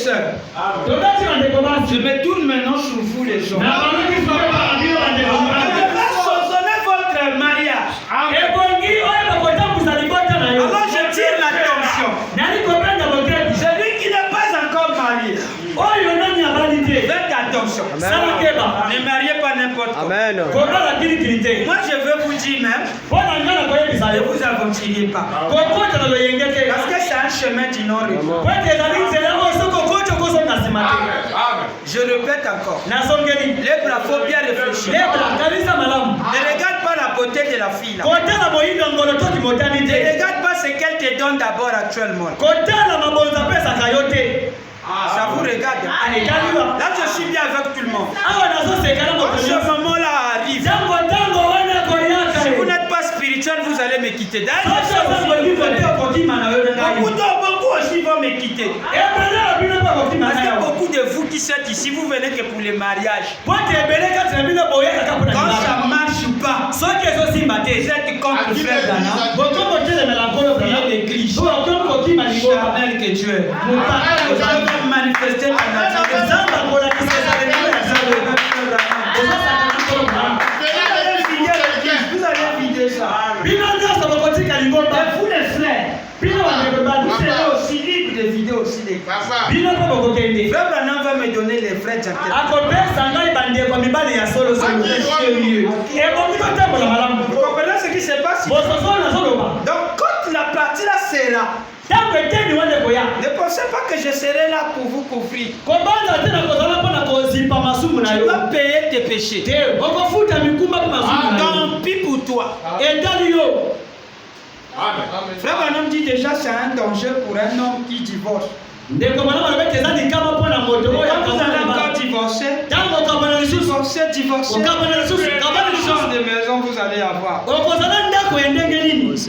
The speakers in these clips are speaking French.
sœurs, je me tourne maintenant sur vous les gens. Soissonnez votre mariage. Alors je tire l'attention. Celui qui n'est pas encore marié, faites attention. Ne mariez pas n'importe quoi. Amen. Moi je veux vous dire même, ne vous aventuriez pas. Parce que c'est un chemin du non-retour. Je répète encore. Les bras, faut bien réfléchir. Ne regarde pas la beauté de la fille là. Ne regarde pas ce qu'elle te donne d'abord actuellement. Ça vous regarde. Là je suis bien avec tout le monde. Quand ce moment-là arrive, si vous n'êtes pas spirituel, vous allez me quitter. Beaucoup aussi vont me quitter. Parce que beaucoup de vous qui êtes ici, vous venez que pour les mariages. Quand ça marche ou pas, vous êtes contre le frère Dana. Priez l'église. Charnel que Dieu est. Vous allez manifester la nature. Vous allez vider ça. Et vous les frères, vous serez aussi libres de vider aussi les frères Branham va me donner les frères Jacques. Vous comprenez ce qui se passe? Donc quand la partie là sera, ne pensez pas que je serai là pour vous couvrir. Tu dois payer tes péchés. Tant pis pour toi. Frère Branham dit déjà c'est un danger pour un homme qui divorce. Quand vous allez encore divorcer, de maison vous allez avoir.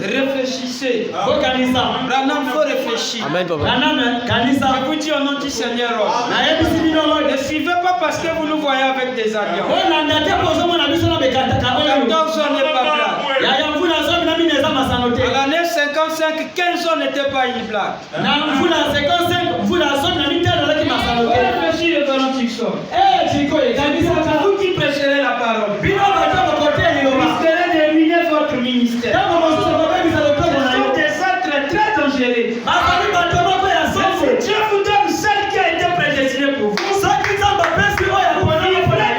Réfléchissez. Branham faut réfléchir. Amen, papa. Je vous dis au nom du Seigneur. Ne suivez pas parce que vous nous voyez avec des alliances. 14 ans n'est pas blague. À l'année 55, 15 ans n'était pas une blague. Réfléchis le ballon Tixon. Vous qui prêcherez la parole, risquerez de ruiner votre ministère. C'est des êtres très dangereux. Dieu vous donne celle qui a été prédestinée pour vous.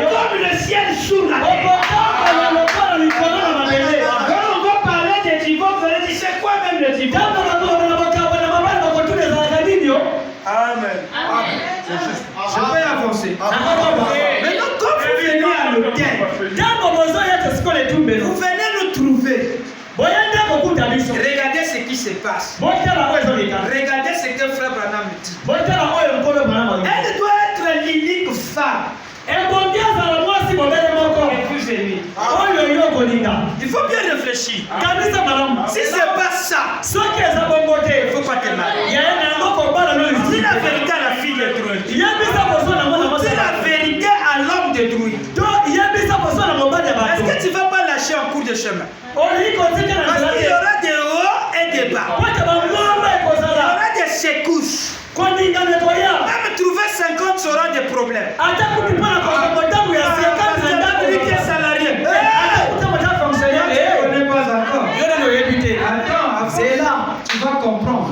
Comme le ciel sous la terre. Quand on va parler de divorce, vous allez dire c'est quoi même le divorce? Amen. Je vais avancer. Maintenant, quand vous venez à l'hôtel, vous venez nous trouver. Regardez ce qui se passe. Regardez ce que Frère Branham dit. Elle doit être l'unique femme. Il faut bien réfléchir. Si c'est pas ça, il ne faut pas te marier. Dis la vérité à la fille détruite. Dis la vérité à l'homme détruit. Est-ce que tu ne vas pas lâcher en cours de chemin? Parce qu'il y aura des hauts et des bas. Il y aura des secousses. Même trouver 50 sera des problèmes. Salarié. Attends, c'est là, tu vas comprendre.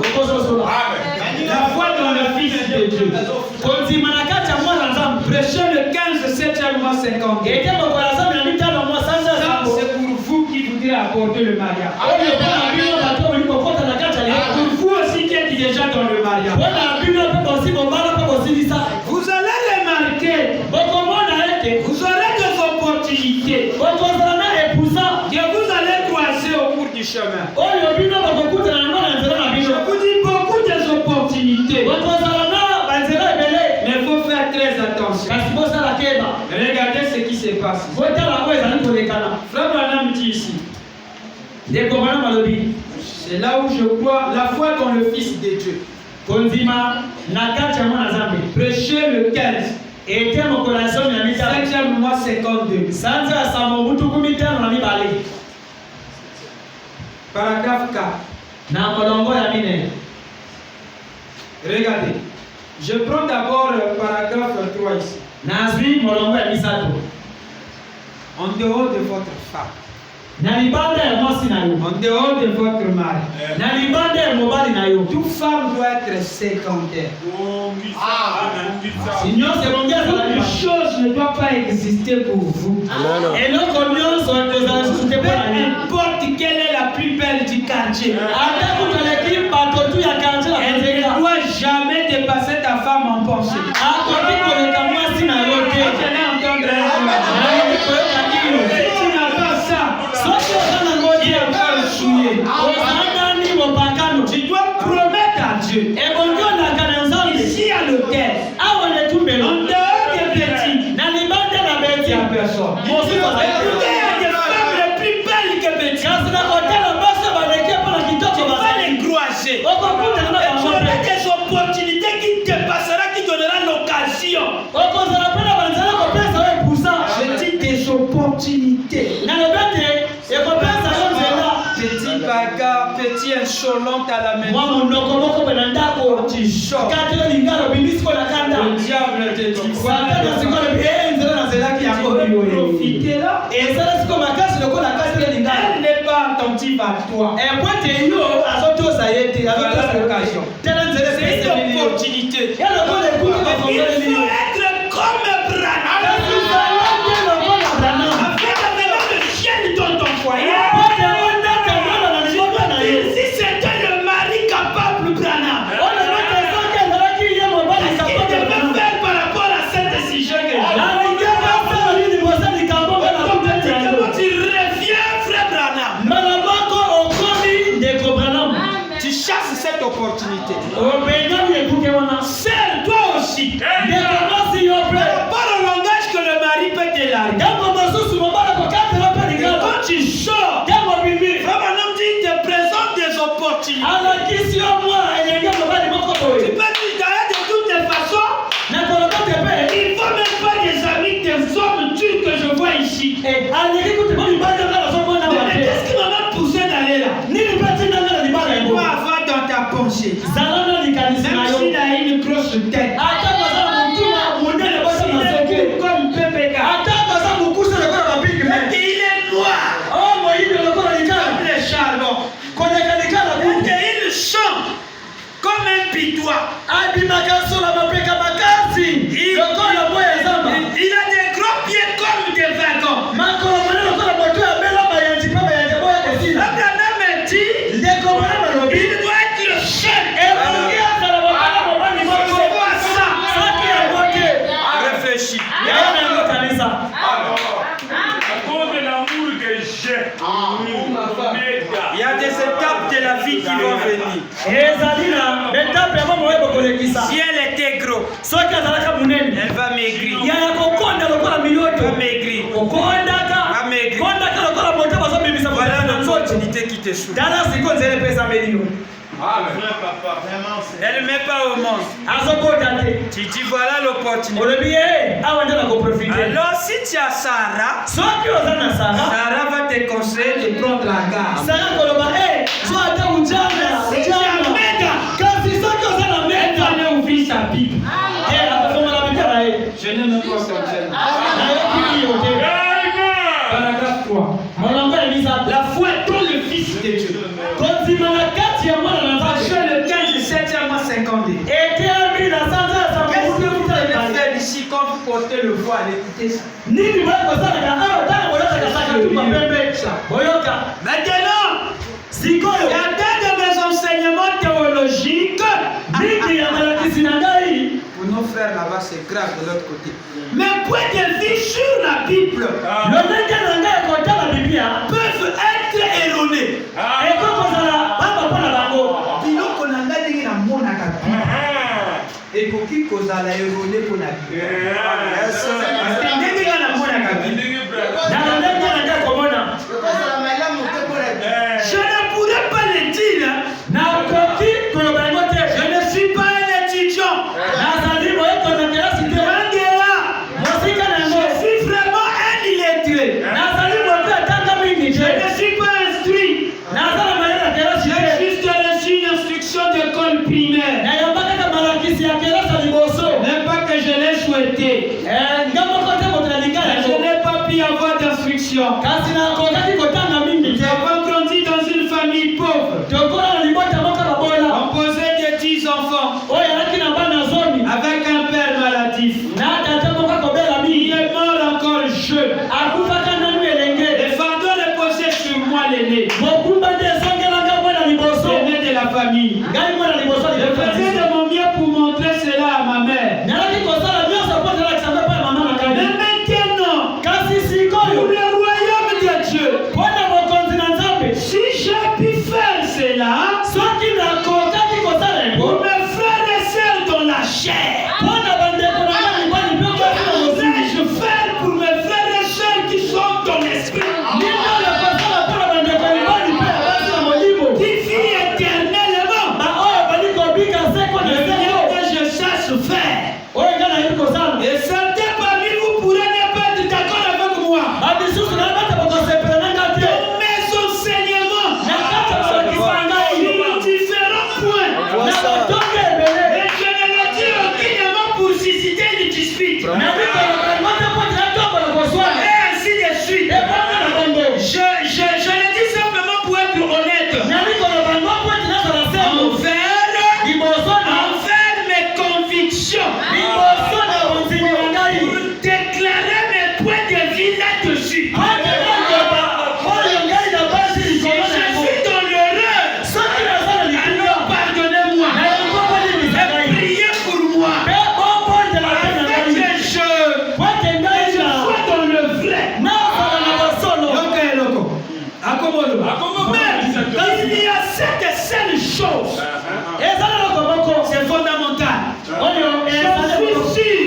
La foi dans le Fils de Dieu. Prêchez le 15, 7e mois 50. C'est pour vous qui voudrez apporter le mariage. Pour vous aussi qui êtes déjà dans le mariage. Vous allez remarquer. Vous aurez des opportunités. Que vous allez croiser au cours du chemin. Je vous dis beaucoup des opportunités. Mais il faut faire très attention. Regardez ce qui se passe. Frère Branham dit ici. C'est là où je crois la foi dans le Fils de Dieu. Prêchez le 15. 5e mois 52. Paragraphe 4. Regardez. Je prends d'abord le paragraphe 3 ici. Nazwi molongo ya misato. En dehors de votre femme. Na libanda ya mwasi na yo. En dehors de votre mari. Na libanda ya mobali na yo. Toute femme doit être secondaire. Sinon c'est mon gars Toute chose ne doit pas exister pour vous. Et non combien sont les choses Peu importe quelle est la plus belle du quartier. Elle ne doit jamais dépasser ta femme en pensée. Tu dois promettre à Dieu. Ici à l'hôtel, en dehors des petits, il n'y a personne. Il y a des femmes les plus belles que petits. Tu vas les croiser. Tu auras des opportunités qui te passeront, qui donneront l'occasion. Je dis des opportunités. Petit bagarre, petit insolent à la maison. Tu sors. Le diable te dit quoi? Profitez là. Elle n'est pas attentive à toi. Voilà l'occasion. C'est une opportunité. Il faut être comme Branham. Avec le ciel dans ton foyer. Si c'était le mari capable, Branham, qu'est-ce qu'il devait faire par rapport à cette décision que j'ai? Tu reviens, frère Branham. Tu chasses cette opportunité. Serre toi aussi. Par rapport au langage que le mari peut te larguer. Quand tu sors, frère Branham dit il te présente des opportunités. Tu peux dire d'ailleurs de toutes les façons. Il ne faut même pas des amis, des hommes turcs que je vois ici. Mais qu'est-ce qui m'a poussé d'aller là? Tu dois avoir dans ta pensée. Même s'il a une grosse tête. Comme PPK. Il est noir. Comme les charbons. Il chante comme un pitois. Il a des gros pieds comme des wagons. Abraham a dit il doit être le chef. Réfléchis. Il y a des étapes de la vie qui vont venir. Si elle était gros, elle va maigrir. Voilà l'opportunité qui te souffre. Elle ne met pas au monde. Tu dis voilà l'opportunité. Alors si tu as Sarah, Sarah va te conseiller de prendre la garde. Si tu as Mega, elle va aller ouvrir sa Bible. Je n'aime pas ton Paragraphe 3. La foi dans le Fils de Dieu. Matthieu le 15, 7e mois 50. Qu'est-ce que vous allez faire ici quand vous portez le voile? Écoutez ça. Maintenant, il y a de mes enseignements théologiques. Pour nos frères là-bas, c'est grave de l'autre côté. Mais point de vue sur la Bible peuvent être erronés. Et pour qui cause la erronée pour la Bible? Je ne pourrais pas le dire. Je ne suis pas un étudiant. Je suis vraiment un illettré. Je ne suis pas instruit. Je suis juste une instruction d'école primaire. famille. Je faisais de mon mieux pour montrer cela à ma mère. Mais maintenant, pour le royaume de Dieu, si j'ai pu faire cela, pour mes frères et sœurs dans la chair, je fais pour mes frères et sœurs qui sont dans l'esprit. Qui vit éternellement. Le mieux que je sache faire. Et certains parmi vous pourraient ne pas être d'accord avec moi. Dans mes enseignements, sur différents points. Et je ne le dis aucunement pour susciter une dispute. Et ainsi de suite. Je le dis simplement pour être honnête. Envers mes convictions. Pour déclarer mes points de vue là-dessus. Si je suis dans l'erreur, alors pardonnez-moi. Et priez pour moi. Afin que je sois dans le vrai. Mais il y a cette seule chose. C'est fondamental. Je suis sûr.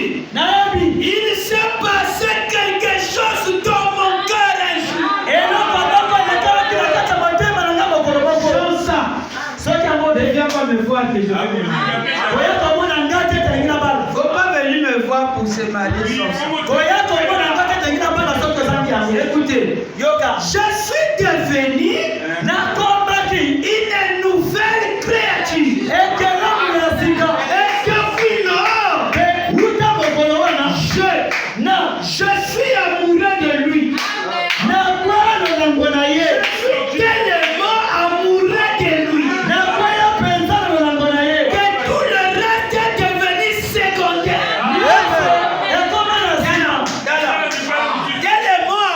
Il s'est passé quelque chose dans mon cœur un jour. Ne viens pas me voir que je vais me marier. Faut pas venir me voir pour se marier sans ça. Écoutez, je suis devenu une nouvelle créature. Et que oui, non. Je suis amoureux de lui. Je suis tellement amoureux de lui que tout le reste est devenu secondaire. Tellement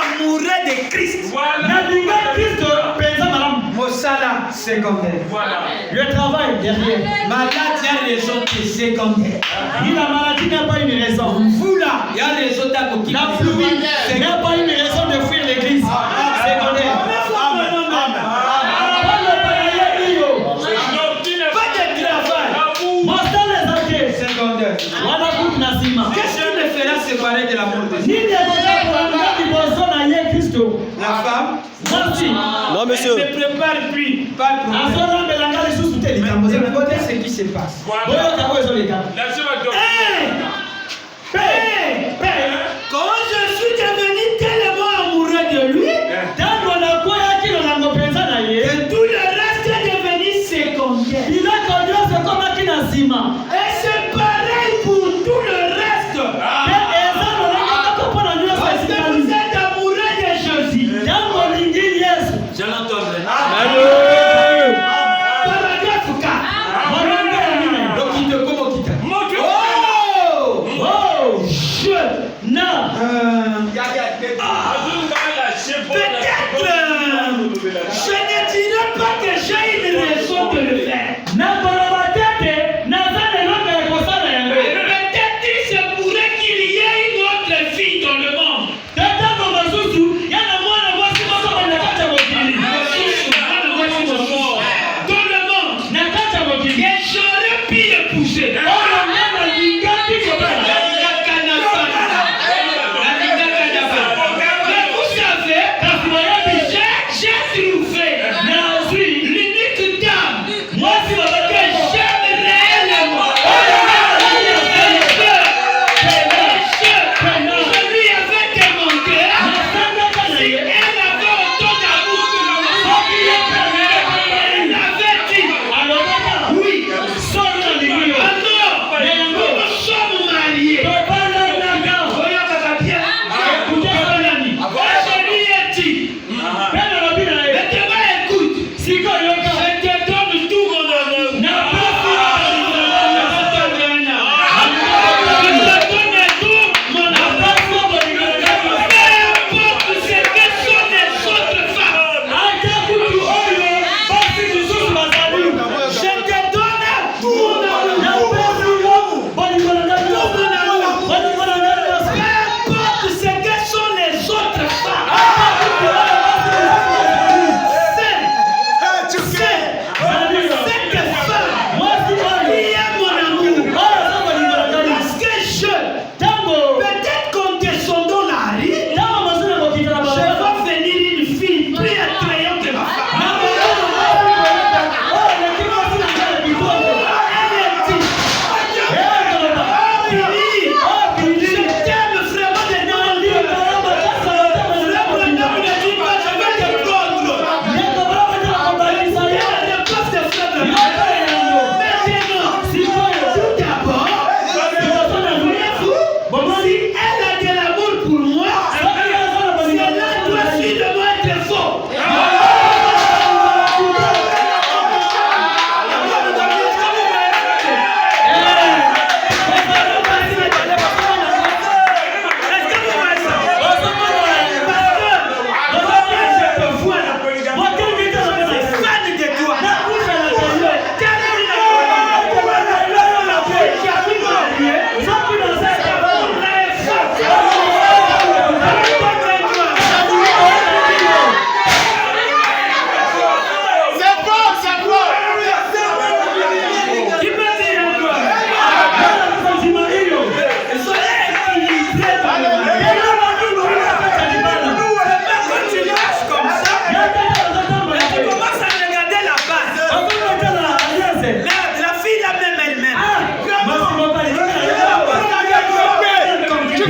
amoureux de Christ. Mosala, secondaire. Le travail derrière. Malade, il y a raison qui est secondaire. La maladie n'a pas une raison. Vous là, il y a raison d'aboutir. La pluie n'a pas une raison de fuir l'église. Secondaire. Pas de travail. Secondaire. Qu'est-ce qui me fera séparer de l'amour de Dieu? La femme? Non, monsieur. Elle ne prépare plus. Pas de problème. Écoutez ce qui se passe. Quand je suis devenu tellement amoureux de lui, que tout le reste est devenu secondaire. Et c'est pareil pour tout le reste. Parce que vous êtes amoureux de Jésus. Je l'entends. Paragraphe 4. Peut-être je ne dirais pas que j'ai une raison de le faire.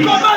Comment